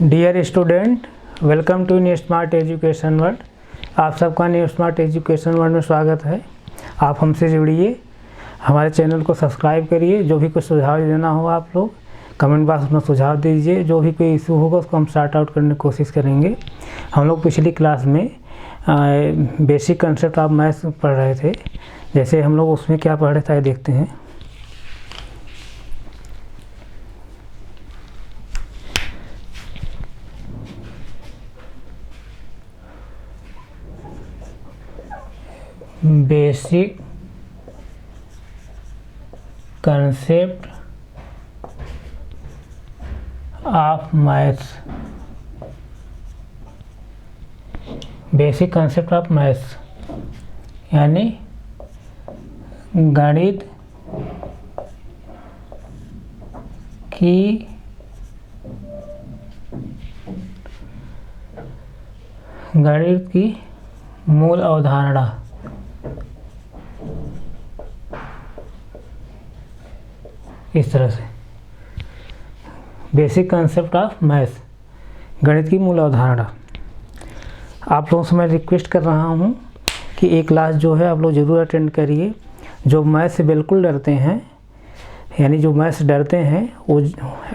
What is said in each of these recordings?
Dear student, welcome to new smart education world. आप सबका new smart education world में स्वागत है। आप हमसे जुड़िए, हमारे चैनल को सब्सक्राइब करिए। जो भी कुछ सुझाव देना हो आप लोग कमेंट बॉक्स में सुझाव दीजिए। जो भी कोई इशू होगा उसको हम सॉर्ट आउट करने की कोशिश करेंगे। हम लोग पिछली क्लास में बेसिक कंसेप्ट ऑफ मैथ्स पढ़ रहे थे। जैसे हम लोग उसमें क्या पढ़ रहे थे देखते हैं। Basic concept of maths, basic concept of maths यानी गणित की मूल अवधारणा। इस तरह से बेसिक कंसेप्ट ऑफ मैथ्स, गणित की मूल अवधारणा। आप लोगों से मैं रिक्वेस्ट कर रहा हूँ कि एक क्लास जो है आप लोग ज़रूर अटेंड करिए। जो मैथ्स से बिल्कुल डरते हैं, यानी जो मैथ्स डरते हैं, वो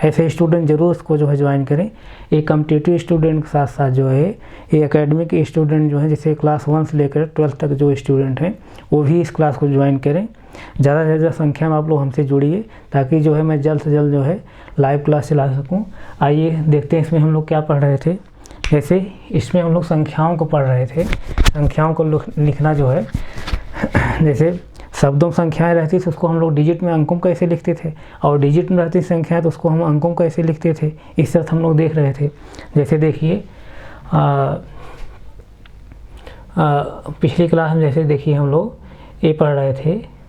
ऐसे स्टूडेंट ज़रूर उसको जो है ज्वाइन करें। एक कॉम्पिटिटिव स्टूडेंट के साथ साथ जो है ये एकेडमिक स्टूडेंट जो है, जैसे क्लास 1 से लेकर 12 तक जो स्टूडेंट हैं वो भी इस क्लास को ज्वाइन करें। ज़्यादा से ज़्यादा संख्या में आप लोग हमसे जुड़िए ताकि जो है मैं जल्द से जल्द जो है लाइव क्लास चला सकूं। आइए देखते हैं इसमें हम लोग क्या पढ़ रहे थे। जैसे इसमें हम लोग संख्याओं को पढ़ रहे थे। संख्याओं को लिखना जो है, जैसे शब्दों संख्याएं रहती थी उसको हम लोग डिजिट में अंकों कैसे लिखते थे, और डिजिट में रहती संख्याएं तो उसको हम अंकों कैसे लिखते थे। इस तरह हम लोग देख रहे थे। जैसे देखिए पिछली क्लास में जैसे देखिए हम लोग ये पढ़ रहे थे।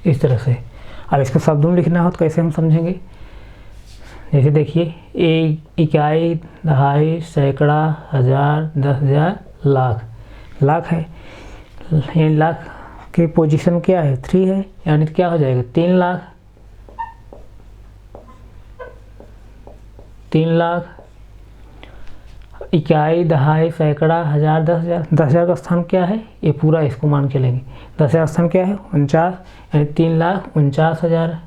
इस तरह से अब इसको शब्दों में लिखना हो तो कैसे हम समझेंगे। जैसे देखिए एक, इकाई, दहाई, सैकड़ा, हज़ार, 10,000, लाख। लाख है, ये लाख की पोजीशन क्या है, 3 है, यानी क्या हो जाएगा 3 लाख। 3 लाख, इकाई, दहाई, सैकड़ा, हज़ार, 10,000। 10,000 का स्थान क्या है, ये पूरा इसको मान के लेंगे। 10,000 स्थान क्या है 49, यानी 3,49,000।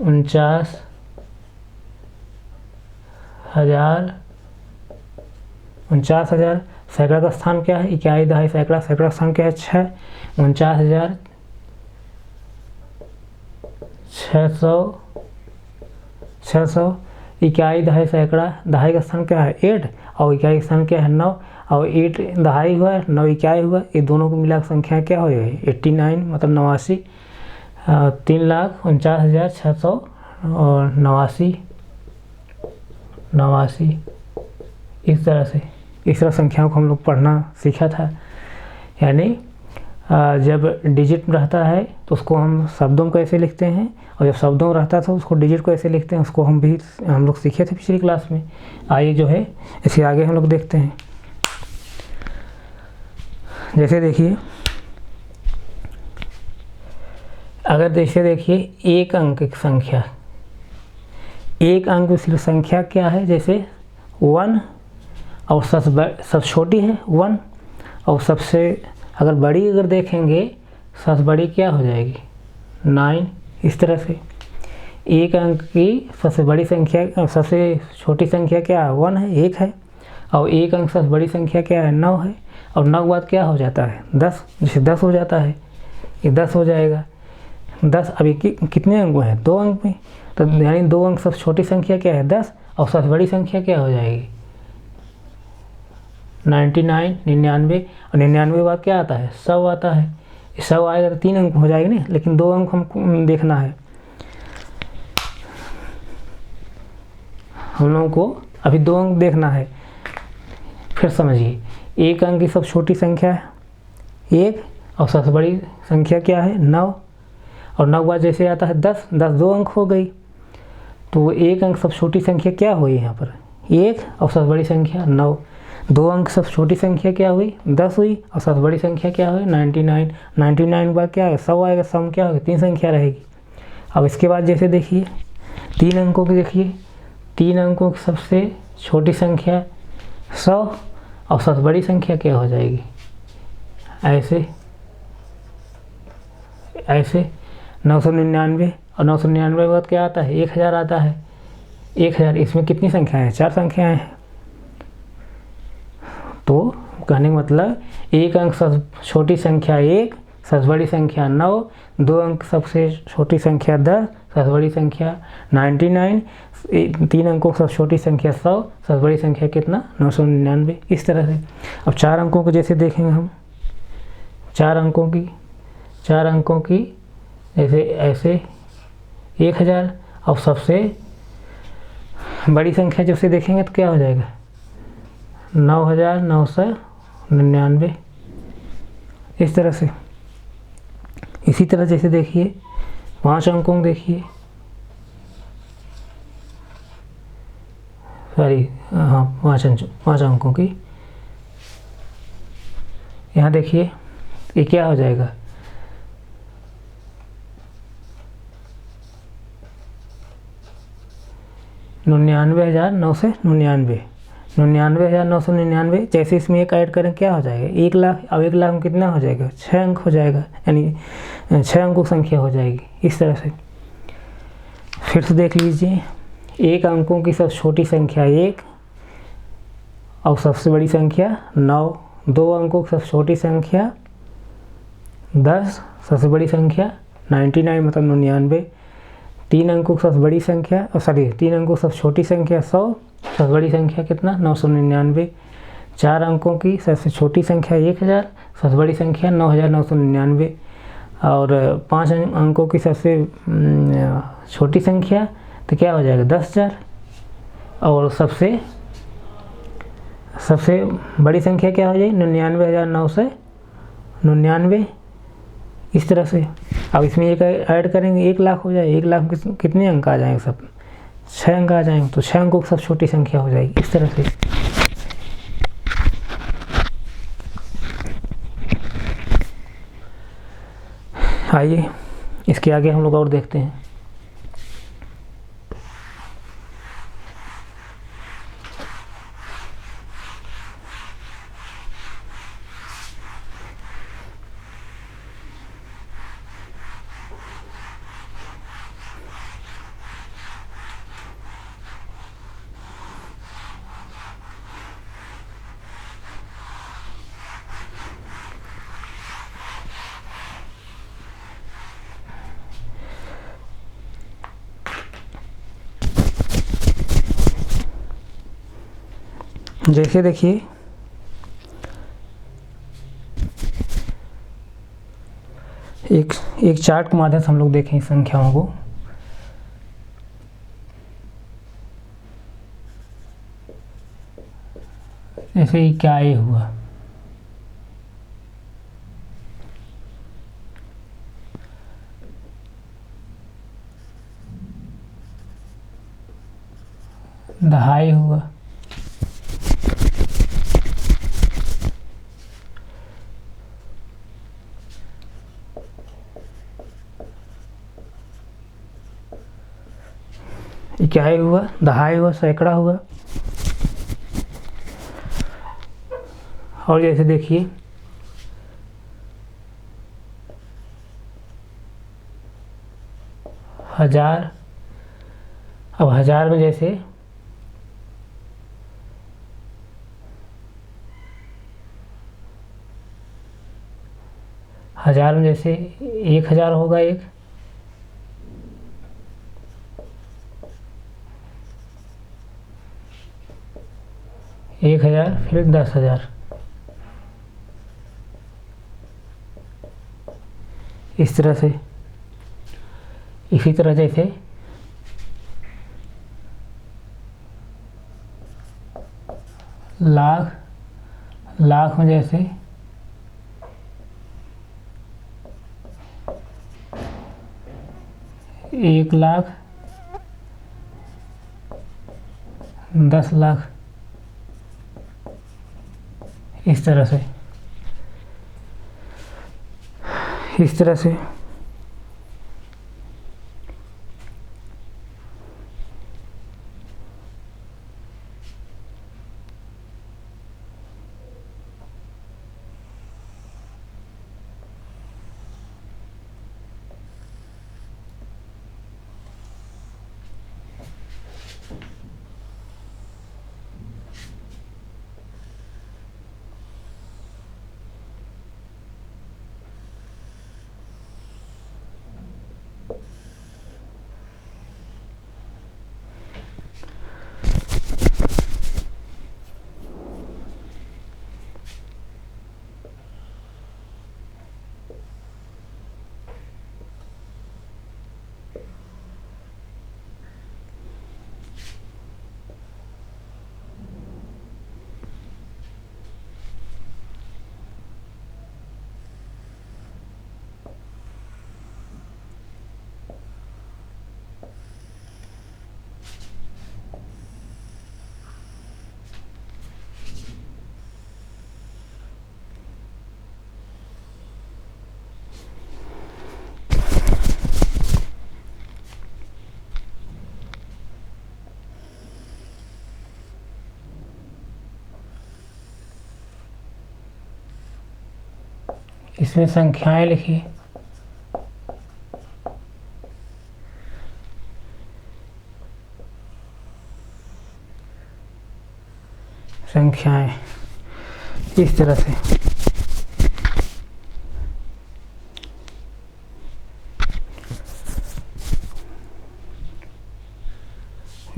49,000। सैकड़ा का स्थान क्या है, इकाई, दहाई, सैकड़ा। सैकड़ा का स्थान क्या है 6, 49,600। इकाई, दहाई, सैकड़ा। दहाई का स्थान क्या है 8, और इकाई का स्थान क्या है 9, और 8 दहाई हुआ, 9 इकाई हुआ। ये दोनों को मिलाकर संख्या क्या हो जाएगी 89, मतलब 89। 3,49,689। इस तरह संख्याओं को हम लोग पढ़ना सीखा था। यानी जब डिजिट में रहता है तो उसको हम शब्दों को कैसे लिखते हैं, और जब शब्दों में रहता था उसको डिजिट को कैसे लिखते हैं, उसको हम लोग सीखे थे पिछली क्लास में। आइए जो है इसे आगे हम लोग देखते हैं। जैसे देखिए, अगर जैसे देखिए एक अंक की संख्या, एक अंक की संख्या क्या है, जैसे 1, और सबसे छोटी है 1, और सबसे अगर बड़ी अगर देखेंगे सबसे बड़ी क्या हो जाएगी 9। इस तरह से एक अंक की सबसे बड़ी संख्या, सबसे छोटी संख्या क्या है 1 है, 1 है, और एक अंक सबसे बड़ी संख्या क्या है 9 है, और 9 के बाद क्या हो जाता है 10, जैसे 10 हो जाता है, ये 10 हो जाएगा। 10 अभी कितने अंक हैं 2 अंक में, तो यानी 2 अंक सबसे छोटी संख्या क्या है 10, और सबसे बड़ी संख्या क्या हो जाएगी 99, 99। और 99 के बाद क्या आता है 100 आता है। 100 आएगा तो 3 अंक हो जाएगी ना, लेकिन 2 अंक हमको देखना है। हम लोगों को अभी 2 अंक देखना है। फिर समझिए, एक अंक की सबसे छोटी संख्या है 1, और सबसे बड़ी संख्या क्या है 9, और 9 के बाद जैसे आता है 10, 10 2 अंक हो गई। तो एक अंक सबसे छोटी संख्या क्या हुई यहाँ पर 1, और सबसे बड़ी संख्या 9। दो अंक सबसे छोटी संख्या क्या हुई 10 हुई, और सबसे बड़ी संख्या क्या हुई 99। 99 के बाद क्या है 100 आएगा, सम क्या होगी 3 संख्या रहेगी। अब इसके बाद जैसे देखिए 3 अंकों की, देखिए 3 अंकों की सबसे छोटी संख्या 100 और सबसे बड़ी संख्या क्या हो जाएगी, ऐसे ऐसे 999, और 999 के बाद क्या आता है 1000 आता है। 1000 इसमें कितनी संख्याएं हैं 4 संख्याएं हैं। तो कहने का मतलब एक अंक सबसे छोटी संख्या 1, सबसे बड़ी संख्या 9, 2 अंक सबसे छोटी संख्या 10, सबसे बड़ी संख्या 99, 3 अंकों सबसे छोटी संख्या 100, सबसे बड़ी संख्या कितना 999। इस तरह से अब 4 अंकों को जैसे देखेंगे हम, 4 अंकों की जैसे ऐसे 1000, और सबसे बड़ी संख्या जब से देखेंगे तो क्या हो जाएगा 9999। इस तरह से। इसी तरह जैसे देखिए 5 अंकों को देखिए, सॉरी हाँ 5 अंकों की, यहाँ देखिए ये क्या हो जाएगा 99,999, 99,999। जैसे इसमें एक ऐड करें क्या हो जाएगा 1 लाख। अब 1 लाख में कितना हो जाएगा 6 अंक हो जाएगा, यानी 6 अंकों संख्या हो जाएगी। इस तरह से फिर से देख लीजिए, 1 अंकों की सबसे छोटी संख्या 1 और सबसे बड़ी संख्या 9, 2 अंकों की सबसे छोटी संख्या 10, सबसे बड़ी संख्या 99 मतलब 99, 3 अंकों की सबसे बड़ी संख्या, सॉरी 3 अंकों की सबसे छोटी संख्या 100, सबसे बड़ी संख्या कितना 999, 4 अंकों की सबसे छोटी संख्या 1000, सबसे बड़ी संख्या 9999, और 5 अंकों की सबसे छोटी संख्या तो क्या हो जाएगा 10,000, और सबसे बड़ी संख्या क्या हो जाएगी 99,999। इस तरह से। अब इसमें एक ऐड करेंगे 1 लाख हो जाए, 1 लाख में कितने अंक आ जाएंगे सब 6 अंक आ जाएंगे, तो 6 अंकों की सबसे छोटी संख्या हो जाएगी। इस तरह से। आइए इसके आगे हम लोग और देखते हैं। जैसे देखिए एक चार्ट के माध्यम से हम लोग देखें संख्याओं को। जैसे ही क्या ये हुआ, दहाई हुआ, इकाई हुआ, दहाई हुआ, सैकड़ा हुआ। और जैसे देखिए हजार, अब हजार में जैसे हजार में जैसे 1000 होगा, 1000 फिर 10,000। इस तरह से। इसी तरह जैसे लाख, लाख में जैसे 1 लाख, 10 लाख। इस तरह से, इस तरह से। इसमें संख्याएं लिखिए। संख्याएं इस तरह से।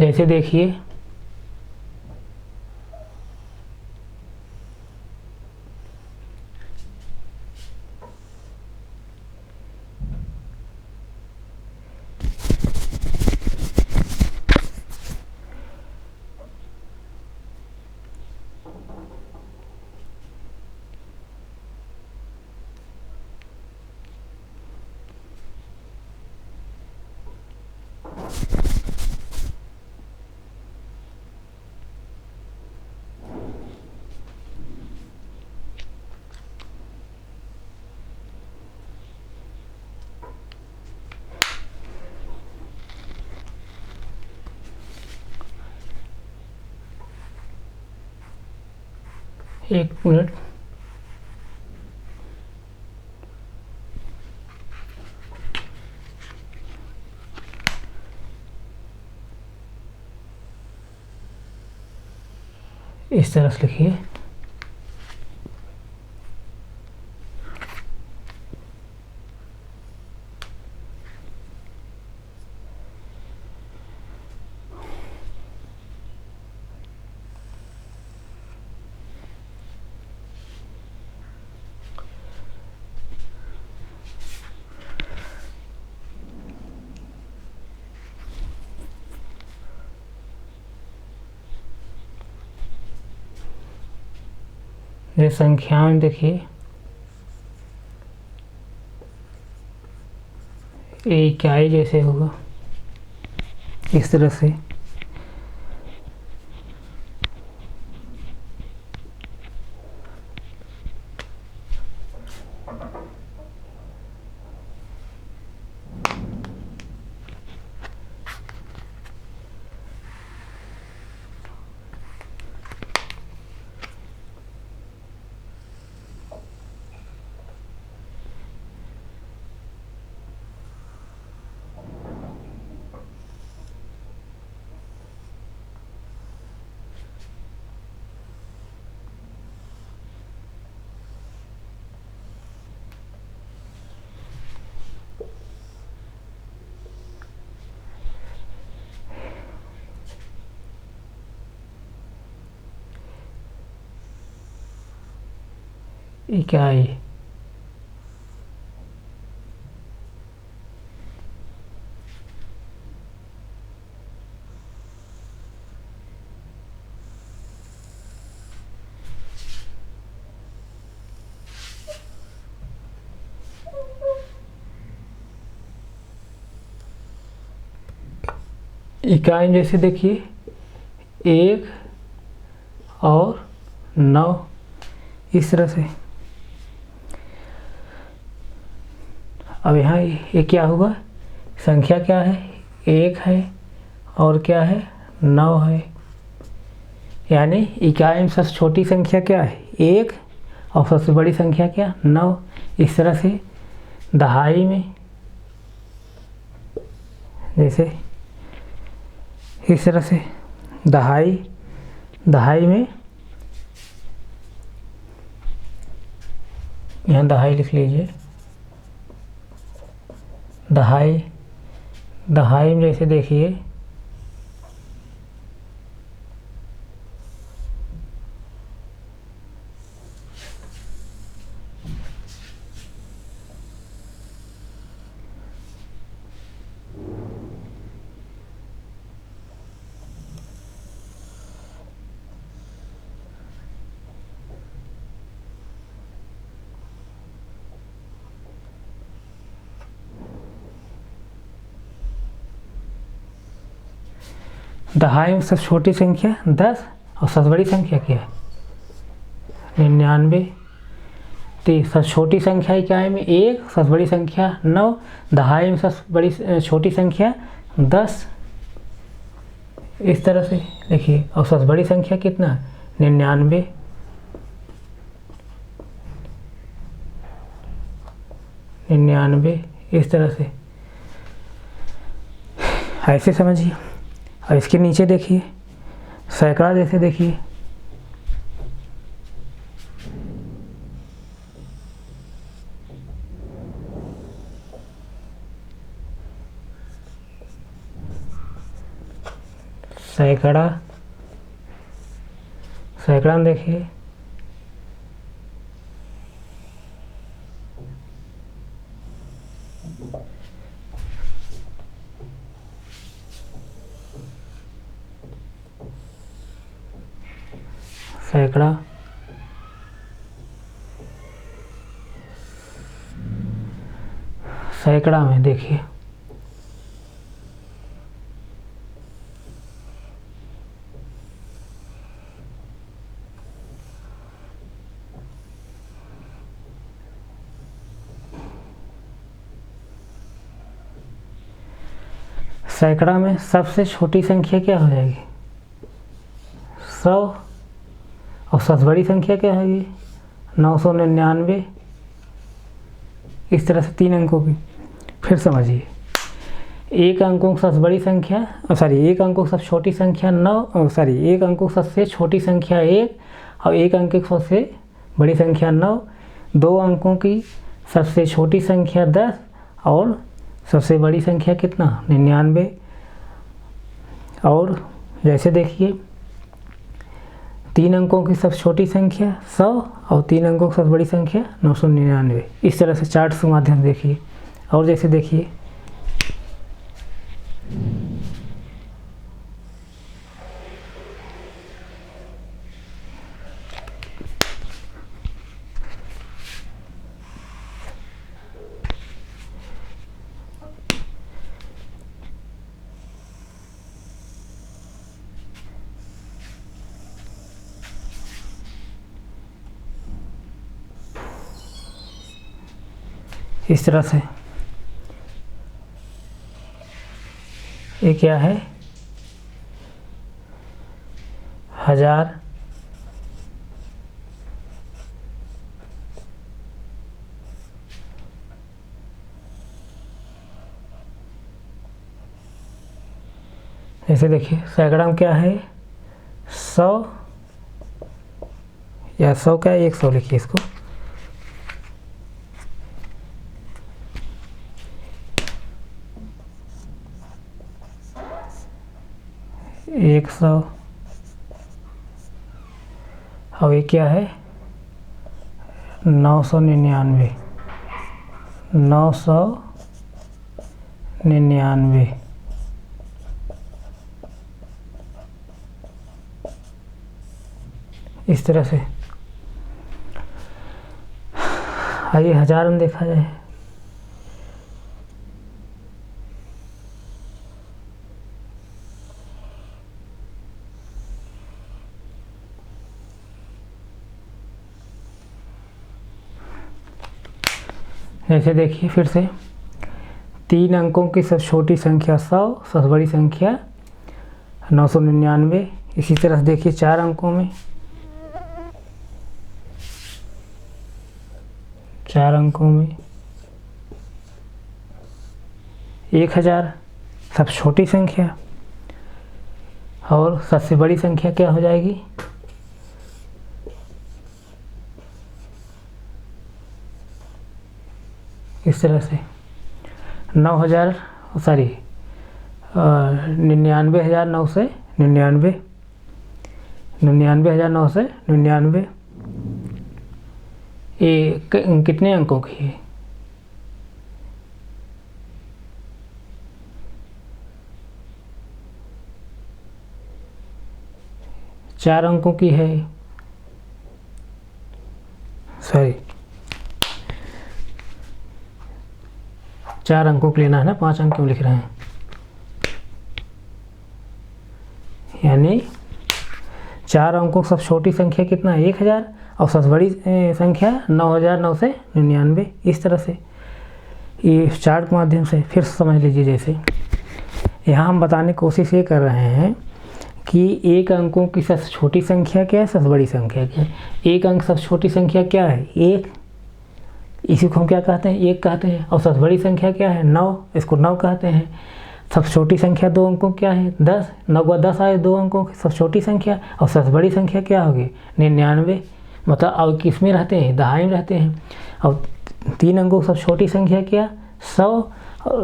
जैसे देखिए, एक मिनट। इस तरह से लिखिए। ये संख्याएं देखिए, ये इकाई जैसे होगा, इस तरह से। इकाई इकाई जैसे देखिए 1 और 9, इस तरह से। अब यहाँ ये क्या हुआ, संख्या क्या है, 1 है और क्या है, 9 है। यानी इकाई में सबसे छोटी संख्या क्या है, 1 और सबसे बड़ी संख्या क्या, 9। इस तरह से दहाई में जैसे इस तरह से दहाई में यहाँ दहाई लिख लीजिए। दहाई में जैसे देखिए दहाई में सबसे छोटी संख्या 10 और सबसे बड़ी संख्या क्या है, 99। तो सबसे छोटी संख्या इकाई में 1, सबसे बड़ी संख्या 9, दहाई में सबसे बड़ी छोटी संख्या 10। इस तरह से देखिए, और सबसे बड़ी संख्या कितना, 99। इस तरह से ऐसे समझिए। और इसके नीचे देखिए सैकड़ा, जैसे देखिए सैकड़ा में देखिए सैकड़ा में देखिए सैकड़ा में सबसे छोटी संख्या क्या हो जाएगी, 100। और सबसे बड़ी संख्या क्या होगी, 999। इस तरह से 3 अंकों की। फिर समझिए, एक अंकों की सबसे बड़ी संख्या एक अंकों की सबसे छोटी संख्या 9, एक अंकों की सबसे छोटी संख्या 1 और एक अंक की सबसे बड़ी संख्या 9। 2 अंकों की सबसे छोटी संख्या 10 और सबसे बड़ी संख्या कितना, 99। और जैसे देखिए 3 अंकों की सबसे छोटी संख्या 100 और 3 अंकों की सबसे बड़ी संख्या 999। इस तरह से चार्ट के माध्यम से देखिए। और जैसे देखिए इस तरह से ये क्या है, 1000। जैसे देखिए सैकड़ा में क्या है, 100 या 100 क्या है, 100 लिखिए इसको। 100 और ये क्या है, 999। 999 इस तरह से। आइए 1000 में देखा जाए। जैसे देखिए फिर से 3 अंकों की सबसे छोटी संख्या 100, सबसे बड़ी संख्या 999। इसी तरह से देखिए 4 अंकों में, 4 अंकों में 1000 सबसे छोटी संख्या, और सबसे बड़ी संख्या क्या हो जाएगी? इस तरह से 9000 सॉरी 99,999, 99,999 ये कितने अंकों की है? 4 अंकों की है, सॉरी 4 अंकों को लेना है ना, 5 अंक क्यों लिख रहे हैं? यानी 4 अंकों की सबसे छोटी संख्या कितना है? 1000, और सबसे बड़ी संख्या 9,999। इस तरह से ये चार्ट के माध्यम से फिर समझ लीजिए। जैसे यहाँ हम बताने की कोशिश ये कर रहे हैं कि 1 अंकों की सबसे छोटी संख्या क्या है, सबसे बड़ी संख्या क्या है। 1 अंक सबसे छोटी संख्या क्या है? 1, इसी को हम क्या कहते हैं? 1 कहते हैं। और सबसे बड़ी संख्या क्या है? 9, इसको 9 कहते हैं। सबसे छोटी संख्या 2 अंकों क्या है? 10, 9 का 10 आए 2 अंकों की सबसे छोटी संख्या। और सबसे बड़ी संख्या क्या होगी? 99। मतलब अब किस में रहते हैं? दहाई में रहते हैं। और 3 अंकों की सबसे छोटी संख्या क्या? 100,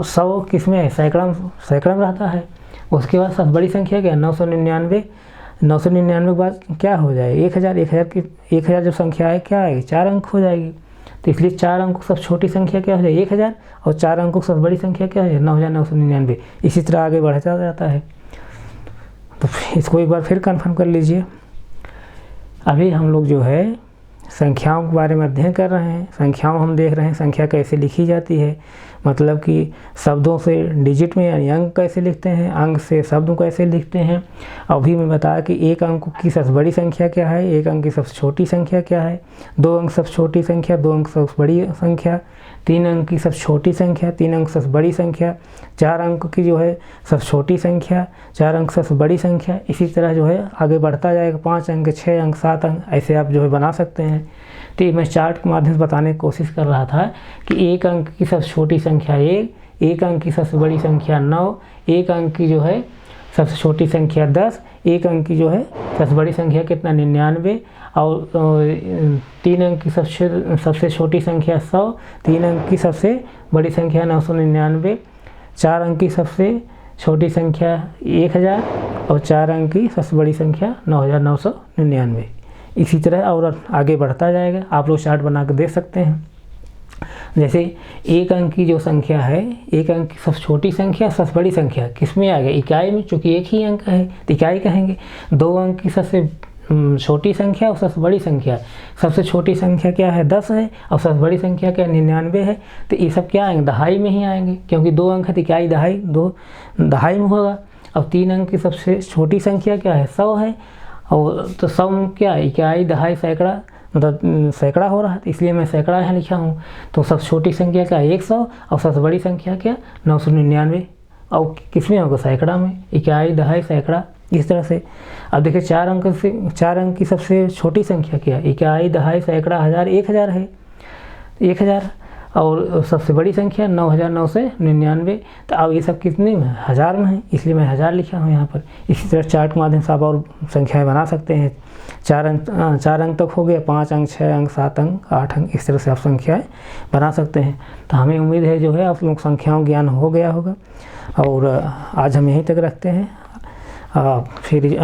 100 किस में है? सैकड़ा में रहता है। उसके बाद सबसे बड़ी संख्या क्या? 999। 999 के बाद क्या हो जाए? 1000। 1000 जब संख्या है क्या आएगी? 4 अंक हो जाएगी। तो इसलिए 4 अंकों की सबसे छोटी संख्या क्या हो जाए? 1000, और 4 अंकों की सबसे बड़ी संख्या क्या है? 9,999। इसी तरह आगे बढ़ता जाता है। तो इसको एक बार फिर कंफर्म कर लीजिए। अभी हम लोग जो है संख्याओं के बारे में अध्ययन कर रहे हैं। संख्याओं हम देख रहे हैं संख्या कैसे लिखी जाती है, मतलब कि शब्दों से डिजिट में यानी अंक कैसे लिखते हैं, अंक से शब्दों कैसे लिखते हैं। अभी मैं बताया कि 1 अंक की सबसे बड़ी संख्या क्या है, 1 अंक की सबसे छोटी संख्या क्या है, 2 अंक सबसे छोटी संख्या, 2 अंक सबसे बड़ी संख्या, 3 अंक की सबसे छोटी संख्या, 3 अंक सबसे बड़ी संख्या, 4 अंक की जो है सबसे छोटी संख्या, 4 अंक सबसे बड़ी संख्या। इसी तरह जो है आगे बढ़ता जाएगा। 5 अंक, 6 अंक, 7 अंक, ऐसे आप जो है बना सकते हैं। तो मैं चार्ट के माध्यम से बताने की कोशिश कर रहा था कि 1 अंक की सबसे छोटी संख्या 1, 1 अंक की सबसे बड़ी संख्या 9, 1 अंक की जो है सबसे छोटी संख्या 10, 1 अंक की जो है सबसे बड़ी संख्या कितना? 99, और 3 अंक की सबसे छोटी संख्या 100, 3 अंक की सबसे बड़ी संख्या 999, 4 अंक की सबसे छोटी संख्या 1000, और 4 अंक की सबसे बड़ी संख्या 9,999। इसी तरह और आगे बढ़ता जाएगा। आप लोग चार्ट बना कर देख सकते हैं। जैसे 1 अंक की जो संख्या है, 1 अंक की सबसे छोटी संख्या, सबसे बड़ी संख्या किस में आ गया? इकाई में, चूँकि 1 ही अंक है तो इकाई कहेंगे। 2 अंक की सबसे छोटी संख्या और सबसे बड़ी संख्या, सबसे छोटी संख्या क्या है? 10 है, और सबसे बड़ी संख्या क्या? 99 है। तो ये सब क्या आएंगे? दहाई में ही आएंगे, क्योंकि 2 अंक है तो इकाई दहाई, 2 दहाई में होगा। अब 3 अंक की सबसे छोटी संख्या क्या है? 100 है, और तो 100 क्या है? इकाई दहाई सैकड़ा, मतलब सैकड़ा हो रहा है, तो इसलिए मैं सैकड़ा यहाँ लिखा हूँ। तो सबसे छोटी संख्या क्या? 100, और सबसे बड़ी संख्या क्या? 999। और किस में होगा? सैकड़ा में, इकाई दहाई सैकड़ा, इस तरह से। अब देखिए 4 अंक की सबसे छोटी संख्या क्या है? इकाई दहाई सैकड़ा हज़ार, 1000 है, 1000, और सबसे बड़ी संख्या 9,999। तो अब ये सब कितने में? 1000 में है, इसलिए मैं 1000 लिखा हूँ यहाँ पर। इसी तरह चार्ट के माध्यम से आप और संख्याएँ बना सकते हैं। 4 अंक तक हो गया, 5 अंक, 6 अंक, 7 अंक, 8 अंक, इस तरह से आप संख्याएँ बना सकते हैं। तो हमें उम्मीद है जो है आप लोग संख्याओं ज्ञान हो गया होगा। और आज हम यहीं तक रखते हैं। फिर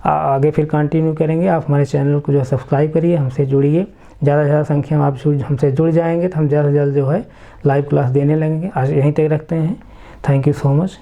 आगे फिर कंटिन्यू करेंगे। आप हमारे चैनल को जो है सब्सक्राइब करिए, हमसे जुड़िए। ज़्यादा से ज़्यादा संख्या में आप हमसे जुड़ जाएंगे तो हम ज़्यादा से ज़्यादा जो है लाइव क्लास देने लगेंगे। आज यहीं तक रखते हैं। Thank you so much.